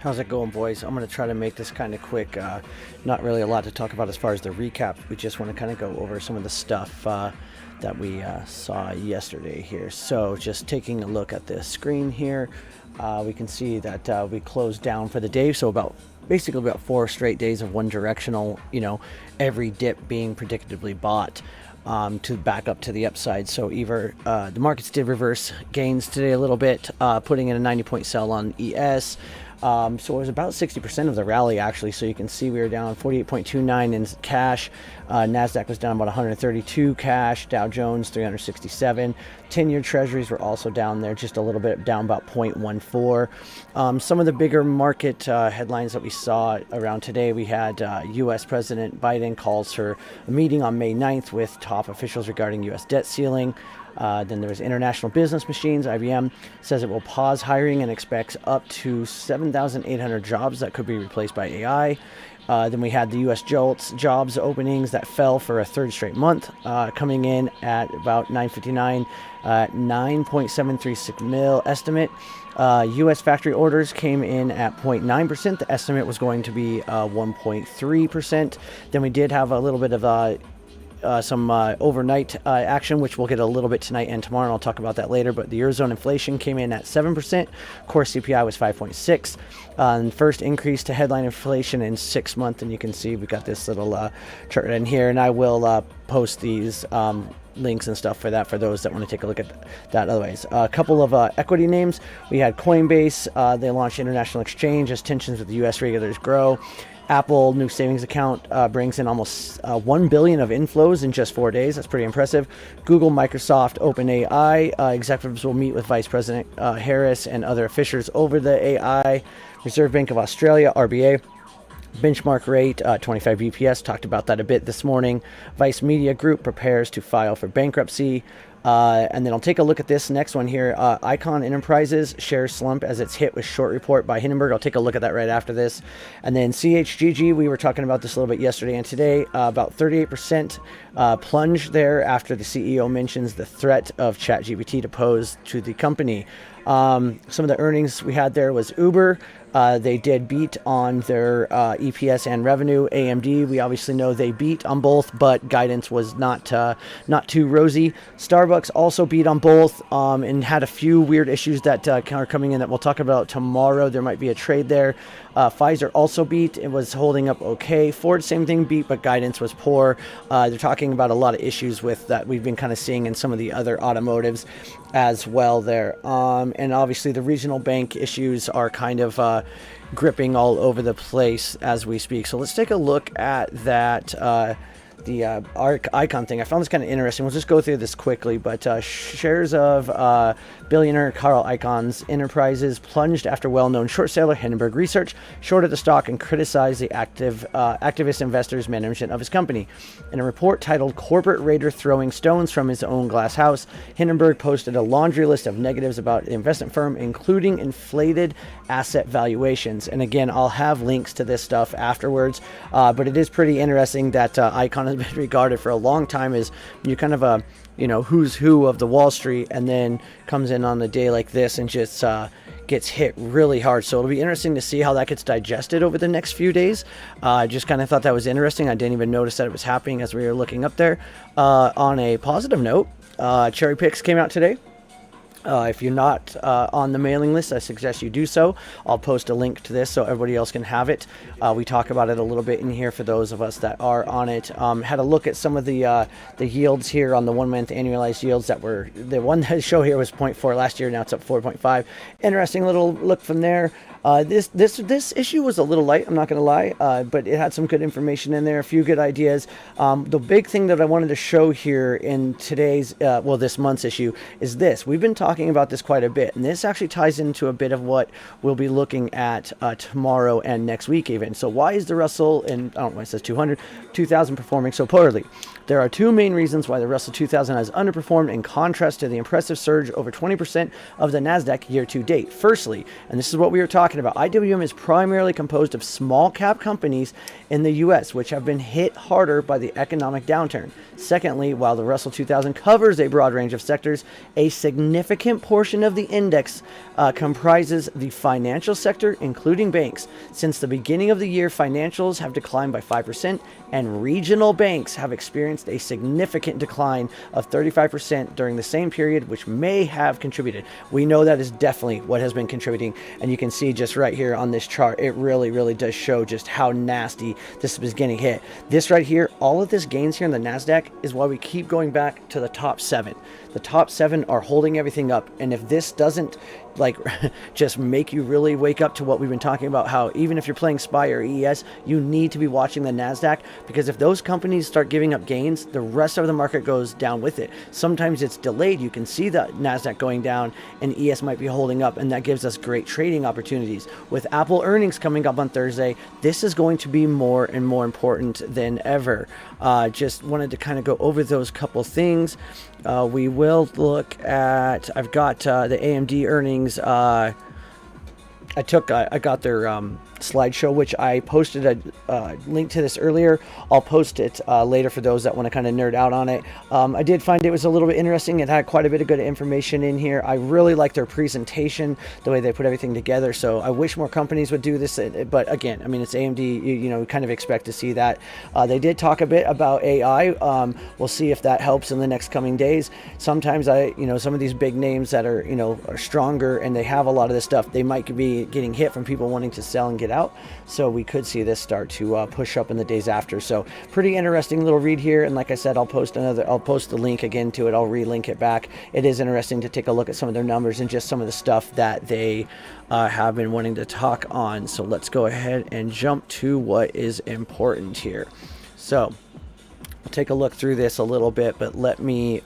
How's it going, boys? I'm going to try to make this kind of quick. Not really a lot to talk about as far as the recap. We just want to kind of go over some of the stuff that we saw yesterday here. So just taking a look at the screen here, we can see that we closed down for the day. So basically about 4 straight days of one directional, every dip being predictably bought to back up to the upside. So either the markets did reverse gains today a little bit, putting in a 90-point sell on ES. So it was about 60% of the rally, actually. So you can see we were down 48.29 in cash. NASDAQ was down about 132 cash. Dow Jones 367. 10-year treasuries were also down there, just a little bit down, about 0.14. Some of the bigger market headlines that we saw around today, we had U.S. President Biden calls for a meeting on May 9th with top officials regarding U.S. debt ceiling. Then there was International Business Machines. IBM says it will pause hiring and expects up to 7,800 jobs that could be replaced by AI. Then we had the U.S. JOLTs jobs openings that fell for a third straight month, coming in at about 959, 9.736 mil estimate. U.S. factory orders came in at 0.9%. The estimate was going to be 1.3%. Then we did have a little bit of some overnight action, which we'll get a little bit tonight and tomorrow, and I'll talk about that later. But the Eurozone inflation came in at 7%. Core CPI was 5.6. First increase to headline inflation in 6 months, and you can see we got this little chart in here, and I will post these links and stuff for that for those that want to take a look at that. Otherwise, a couple of equity names. We had Coinbase. They launched international exchange as tensions with the U.S. regulators grow. Apple new savings account brings in almost 1 billion of inflows in just 4 days. That's pretty impressive. Google, Microsoft, OpenAI executives will meet with Vice President Harris and other officials over the AI. Reserve Bank of Australia, RBA. Benchmark rate, 25 BPS. Talked about that a bit this morning. Vice Media Group prepares to file for bankruptcy. And then I'll take a look at this next one here. Icon Enterprises shares slump as it's hit with short report by Hindenburg. I'll take a look at that right after this. And then CHGG, we were talking about this a little bit yesterday and today. About 38% plunge there after the CEO mentions the threat of ChatGPT to pose to the company. Some of the earnings we had there was Uber. They did beat on their EPS and revenue. AMD, we obviously know they beat on both, but guidance was not too rosy. Starbucks also beat on both and had a few weird issues that are coming in that we'll talk about tomorrow. There might be a trade there. Pfizer also beat. It was holding up okay. Ford, same thing, beat, but guidance was poor. They're talking about a lot of issues with that we've been kind of seeing in some of the other automotives as well there. And obviously the regional bank issues are kind of gripping all over the place as we speak. So let's take a look at that. The icon thing. I found this kind of interesting. We'll just go through this quickly, but shares of billionaire Carl Icahn's Enterprises plunged after well-known short seller Hindenburg Research shorted the stock and criticized the activist investors' management of his company. In a report titled "Corporate Raider Throwing Stones from His Own Glass House," Hindenburg posted a laundry list of negatives about the investment firm, including inflated asset valuations. And again, I'll have links to this stuff afterwards, but it is pretty interesting that Icahn has been regarded for a long time as you kind of a who's who of the Wall Street, and then comes in on a day like this and just gets hit really hard. So it'll be interesting to see how that gets digested over the next few days. I just kind of thought that was interesting. I didn't even notice that it was happening as we were looking up there. On a positive note, Cherry Picks came out today. If you're not on the mailing list, I suggest you do so. I'll post a link to this so everybody else can have it. We talk about it a little bit in here for those of us that are on it. Had a look at some of the yields here on the 1 month annualized yields that were, the one that show here was 0.4 last year. Now it's up 4.5. Interesting little look from there. This issue was a little light, I'm not going to lie, but it had some good information in there, a few good ideas. The big thing that I wanted to show here in today's, this month's issue is this. We've been talking about this quite a bit, and this actually ties into a bit of what we'll be looking at tomorrow and next week even. So why is the Russell, and I don't know why it says 200, 2000 performing so poorly? There are two main reasons why the Russell 2000 has underperformed in contrast to the impressive surge over 20% of the NASDAQ year to date. Firstly, and this is what we were talking about, IWM is primarily composed of small cap companies in the US, which have been hit harder by the economic downturn. Secondly, while the Russell 2000 covers a broad range of sectors, a significant portion of the index comprises the financial sector, including banks. Since the beginning of the year, financials have declined by 5%, and regional banks have experienced a significant decline of 35% during the same period, which may have contributed. We know that is definitely what has been contributing, and you can see just right here on this chart, it really does show just how nasty this is getting hit. This right here, all of this gains here in the NASDAQ is why we keep going back to the top 7. The top 7 are holding everything up, and if this doesn't like just make you really wake up to what we've been talking about, how even if you're playing SPY or ES, you need to be watching the NASDAQ, because if those companies start giving up gains, the rest of the market goes down with it. Sometimes it's delayed. You can see the NASDAQ going down and ES might be holding up, and that gives us great trading opportunities. With Apple earnings coming up on Thursday, this is going to be more and more important than ever. Just wanted to kind of go over those couple things. We will look at, I've got the AMD earnings. I got their slideshow, which I posted a link to this earlier. I'll post it later for those that want to kind of nerd out on it. I did find it was a little bit interesting. It had quite a bit of good information in here. I really like their presentation, the way they put everything together. So I wish more companies would do this. But again, I mean, it's AMD. You know, kind of expect to see that. They did talk a bit about AI. We'll see if that helps in the next coming days. Sometimes some of these big names that are, are stronger and they have a lot of this stuff, they might be getting hit from people wanting to sell and get out. So we could see this start to push up in the days after. So pretty interesting little read here. And like I said, I'll post the link again to it. I'll relink it back. It is interesting to take a look at some of their numbers and just some of the stuff that they have been wanting to talk on. So let's go ahead and jump to what is important here. So I'll take a look through this a little bit, but let me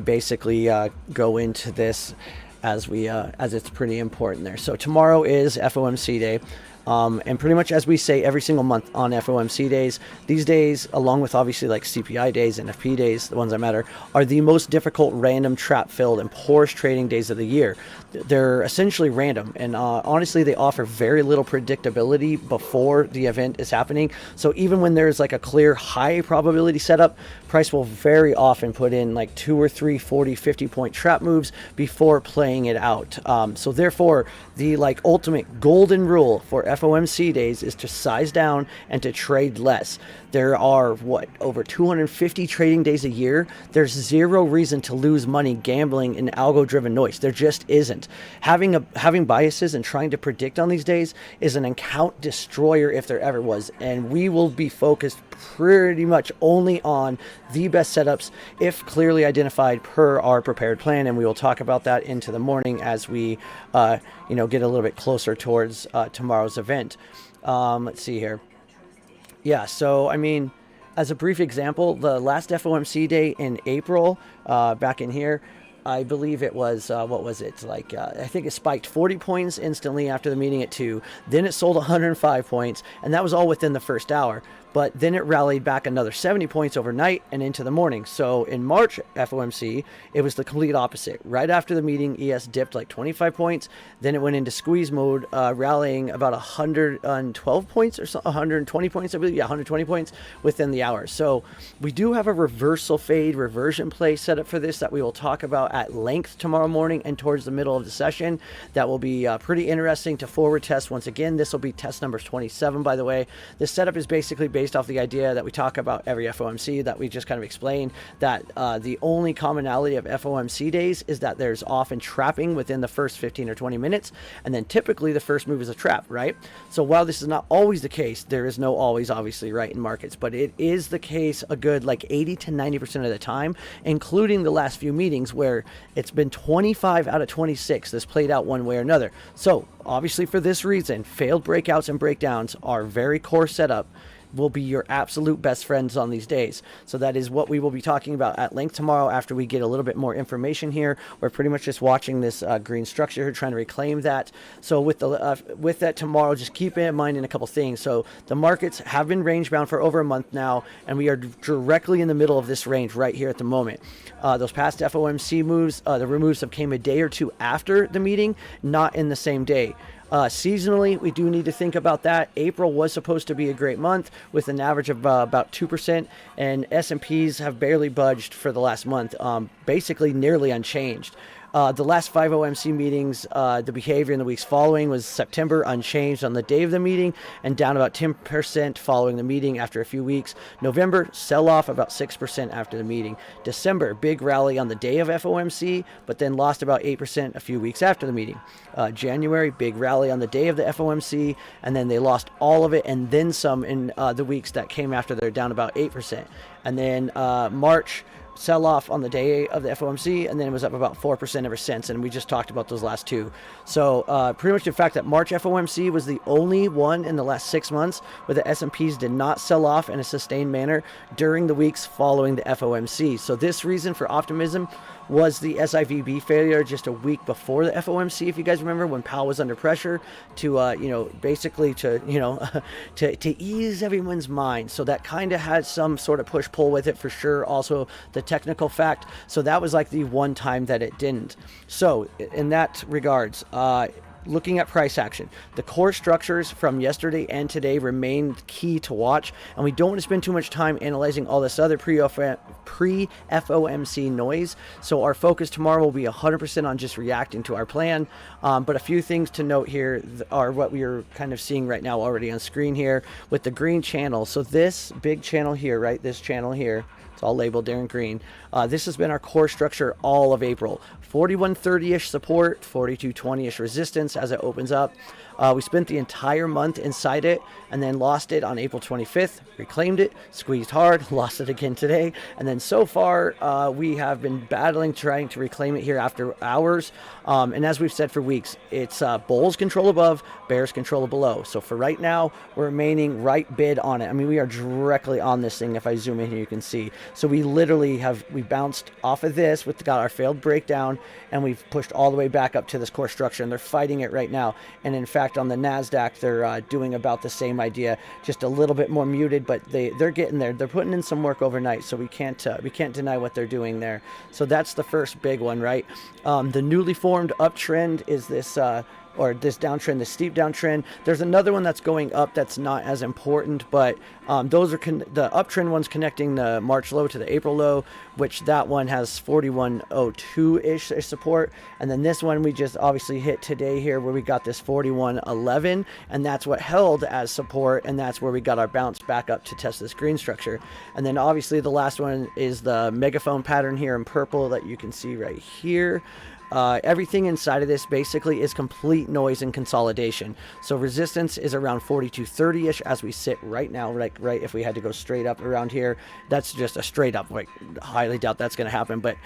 basically go into this as it's pretty important there. So tomorrow is FOMC day. And pretty much as we say every single month on FOMC days, these days, along with obviously like CPI days, NFP days, the ones that matter, are the most difficult, random, trap-filled, and poorest trading days of the year. They're essentially random, and honestly, they offer very little predictability before the event is happening. So even when there's like a clear high probability setup, price will very often put in like 2 or 3 40, 50-point trap moves before playing it out. So therefore, the like ultimate golden rule for FOMC days is to size down and to trade less. There are over 250 trading days a year. There's zero reason to lose money gambling in algo-driven noise. There just isn't. Having biases and trying to predict on these days is an account destroyer if there ever was. And we will be focused pretty much only on the best setups if clearly identified per our prepared plan. And we will talk about that into the morning as we get a little bit closer towards tomorrow's event. Let's see here. Yeah, so I mean, as a brief example, the last FOMC day in April, back in here, I believe it was, I think it spiked 40 points instantly after the meeting at 2. Then it sold 105 points, and that was all within the first hour. But then it rallied back another 70 points overnight and into the morning. So in March FOMC, it was the complete opposite. Right after the meeting, ES dipped like 25 points. Then it went into squeeze mode, rallying about 112 points or so, 120 points, I believe. Yeah, 120 points within the hour. So we do have a reversal fade, reversion play set up for this that we will talk about at length tomorrow morning and towards the middle of the session. That will be pretty interesting to forward test. Once again, this will be test number 27, by the way. This setup is basically based off the idea that we talk about every FOMC that we just kind of explained, that the only commonality of FOMC days is that there's often trapping within the first 15 or 20 minutes, and then typically the first move is a trap, right? So while this is not always the case, there is no always, obviously, right, in markets, but it is the case a good like 80 to 90% of the time, including the last few meetings where it's been 25 out of 26 this played out one way or another. So obviously for this reason, failed breakouts and breakdowns are very core setup will be your absolute best friends on these days. So that is what we will be talking about at length tomorrow after we get a little bit more information here. We're pretty much just watching this green structure here, trying to reclaim that. So with that tomorrow, just keep in mind in a couple things. So the markets have been range bound for over a month now, and we are directly in the middle of this range right here at the moment. Those past FOMC moves, the moves have came a day or two after the meeting, not in the same day. Seasonally, we do need to think about that. April was supposed to be a great month with an average of about 2%, and S&Ps have barely budged for the last month, basically nearly unchanged. The last 5 OMC meetings, the behavior in the weeks following was September unchanged on the day of the meeting and down about 10% following the meeting after a few weeks. November, sell off about 6% after the meeting. December, big rally on the day of FOMC, but then lost about 8% a few weeks after the meeting. January, big rally on the day of the FOMC, and then they lost all of it and then some in the weeks that came after. They're down about 8%. And then March, sell off on the day of the FOMC, and then it was up about 4% ever since, and we just talked about those last two. So pretty much the fact that March FOMC was the only one in the last 6 months where the S&Ps did not sell off in a sustained manner during the weeks following the FOMC. So this reason for optimism was the SIVB failure just a week before the FOMC, if you guys remember, when Powell was under pressure to, basically to ease everyone's mind. So that kind of had some sort of push-pull with it for sure. Also, the technical fact. So that was like the one time that it didn't. So in that regards, looking at price action, the core structures from yesterday and today remain key to watch, and we don't want to spend too much time analyzing all this other pre-FOMC noise. So our focus tomorrow will be 100% on just reacting to our plan. But a few things to note here are what we are kind of seeing right now already on screen here with the green channel. So this big channel here, right, this channel here, it's all labeled there in green. This has been our core structure all of April. 4130-ish support, 4220-ish resistance as it opens up. We spent the entire month inside it and then lost it on April 25th, reclaimed it, squeezed hard, lost it again today. And then so far, we have been battling, trying to reclaim it here after hours. And as we've said for weeks, it's bulls control above, bears control below. So for right now, we're remaining right bid on it. I mean, we are directly on this thing. If I zoom in here, you can see. So we literally we bounced off of this got our failed breakdown, and we've pushed all the way back up to this core structure, and they're fighting it right now. And in fact, on the NASDAQ, they're doing about the same idea, just a little bit more muted, but they're getting there. They're putting in some work overnight, so we can't deny what they're doing there. So that's the first big one, right? The newly formed uptrend is this this downtrend, the steep downtrend. There's another one that's going up that's not as important, but those are the uptrend ones connecting the March low to the April low, which that one has 4102-ish support. And then this one we just obviously hit today here where we got this 4111, and that's what held as support, and that's where we got our bounce back up to test this green structure. And then obviously the last one is the megaphone pattern here in purple that you can see right here. Everything inside of this basically is complete noise and consolidation. So resistance is around 4230-ish as we sit right now, right if we had to go straight up around here. That's just a straight up, like, highly doubt that's going to happen, but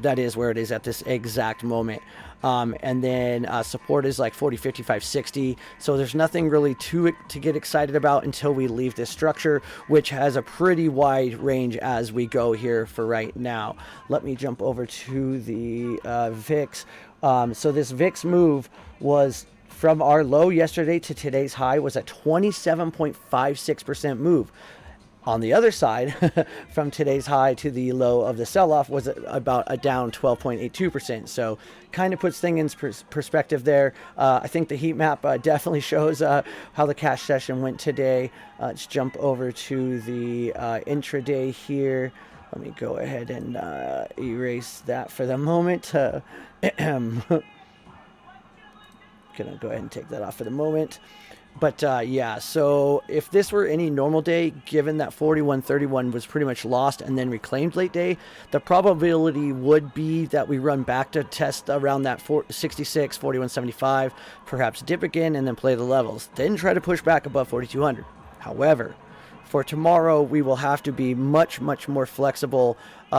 that is where it is at this exact moment. And then support is like 40, 55, 60. So there's nothing really to get excited about until we leave this structure, which has a pretty wide range as we go here for right now. Let me jump over to the VIX. So this VIX move was from our low yesterday to today's high was a 27.56% move. On the other side, from today's high to the low of the sell-off was about a down 12.82%. So kind of puts things in perspective there. I think the heat map definitely shows how the cash session went today. Let's jump over to the intraday here. Let me go ahead and erase that for the moment. Gonna go ahead and take that off for the moment. But yeah, so if this were any normal day, given that 4131 was pretty much lost and then reclaimed late day, the probability would be that we run back to test around that 66, 4175, perhaps dip again and then play the levels, then try to push back above 4200. However, for tomorrow, we will have to be much more flexible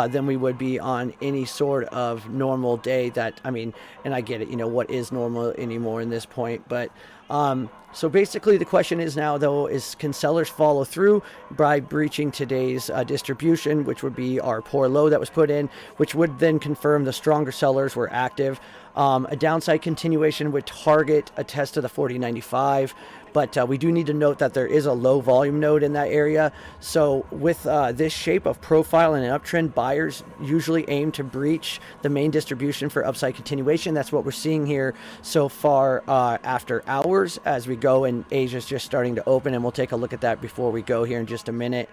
than we would be on any sort of normal day. That, I mean, and I get it, what is normal anymore in this point, but so basically the question is now, though, is can sellers follow through by breaching today's distribution, which would be our poor low that was put in, which would then confirm the stronger sellers were active. A downside continuation would target a test of the 40.95, but we do need to note that there is a low volume node in that area. So with this shape of profile and an uptrend, buyers usually aim to breach the main distribution for upside continuation. That's what we're seeing here so far after hours as we go, and Asia's just starting to open, and we'll take a look at that before we go here in just a minute.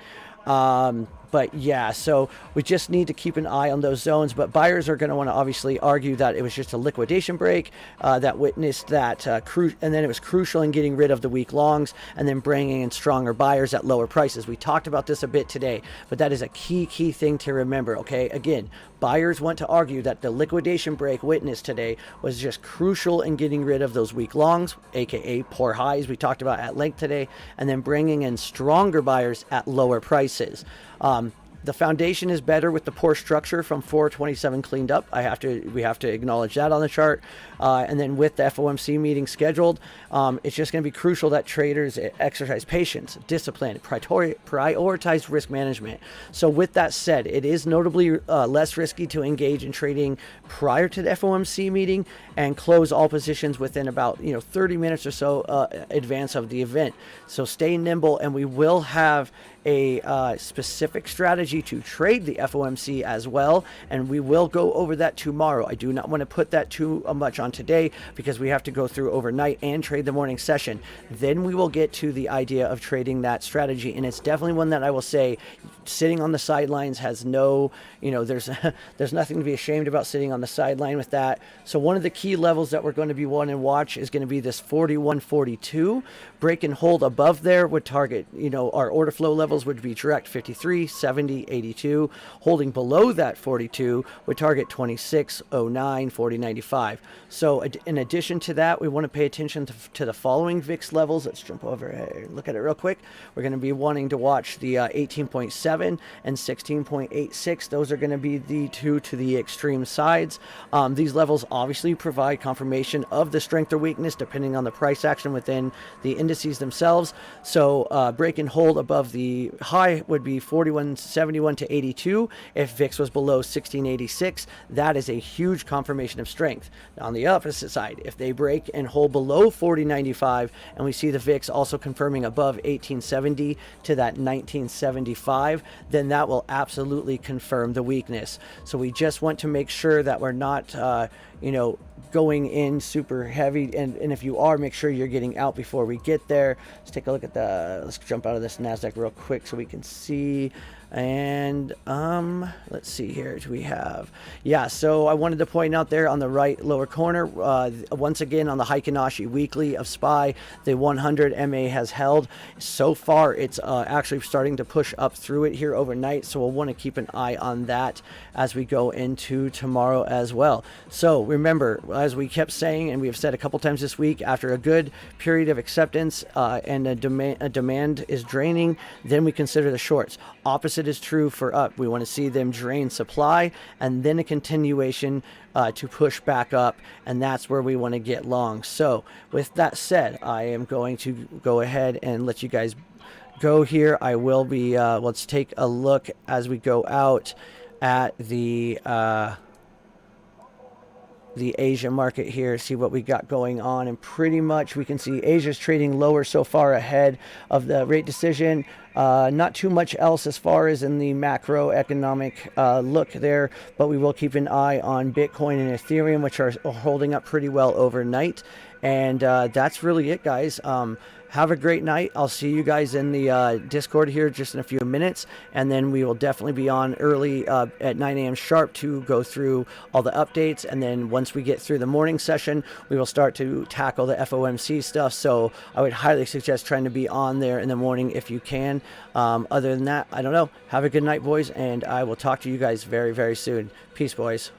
But yeah, so we just need to keep an eye on those zones, but buyers are going to want to obviously argue that it was just a liquidation break that witnessed that and then it was crucial in getting rid of the weak longs and then bringing in stronger buyers at lower prices. We talked about this a bit today, but that is a key thing to remember. Okay, again, buyers want to argue that the liquidation break witnessed today was just crucial in getting rid of those weak longs, aka poor highs we talked about at length today, and then bringing in stronger buyers at lower prices. The foundation is better with the poor structure from 427 cleaned up. We have to acknowledge that on the chart. And then with the FOMC meeting scheduled, it's just going to be crucial that traders exercise patience, discipline, prioritize risk management. So with that said, it is notably less risky to engage in trading prior to the FOMC meeting and close all positions within about 30 minutes or so advance of the event. So stay nimble, and we will have a specific strategy to trade the FOMC as well, and we will go over that tomorrow. I do not want to put that too much on today because we have to go through overnight and trade the morning session. Then we will get to the idea of trading that strategy, and it's definitely one that I will say sitting on the sidelines has no, there's nothing to be ashamed about sitting on the sideline with that. So one of the key levels that we're going to be wanting to watch is going to be this 41.42. Break and hold above there would target, our order flow levels would be direct 53, 70, 82. Holding below that 42 would target 26, 09, 40, 95. So in addition to that, we want to pay attention to the following VIX levels. Let's jump over here and look at it real quick. We're going to be wanting to watch the 18.7 and 16.86. Those are going to be the two to the extreme sides. These levels obviously provide confirmation of the strength or weakness depending on the price action within the indices themselves. So break and hold above the high would be 41.71 to 82. If VIX was below 16.86, that is a huge confirmation of strength. Now, on the opposite side, if they break and hold below 40.95 and we see the VIX also confirming above 1870 to that 1975, then that will absolutely confirm the weakness. So we just want to make sure that we're not going in super heavy, and if you are, make sure you're getting out before we get there. Let's jump out of this NASDAQ real quick so we can see. And let's see here, do we have, so I wanted to point out there on the right lower corner, once again on the Heikinashi weekly of SPY, the 100 MA has held. So far it's actually starting to push up through it here overnight, so we'll want to keep an eye on that as we go into tomorrow as well. So remember, as we kept saying, and we have said a couple times this week, after a good period of acceptance and a demand is draining, then we consider the shorts. Opposite is true for up. We want to see them drain supply and then a continuation to push back up, and that's where we want to get long. So with that said, I am going to go ahead and let you guys go here. I will be let's take a look as we go out at the Asia market here, see what we got going on, and pretty much we can see Asia's trading lower so far ahead of the rate decision. Not too much else as far as in the macroeconomic look there, but we will keep an eye on Bitcoin and Ethereum, which are holding up pretty well overnight. And that's really it, guys. Have a great night. I'll see you guys in the Discord here just in a few minutes, and then we will definitely be on early at 9 a.m. sharp to go through all the updates. And then once we get through the morning session, we will start to tackle the FOMC stuff. So I would highly suggest trying to be on there in the morning if you can. Other than that, I don't know. Have a good night, boys, and I will talk to you guys very, very soon. Peace, boys.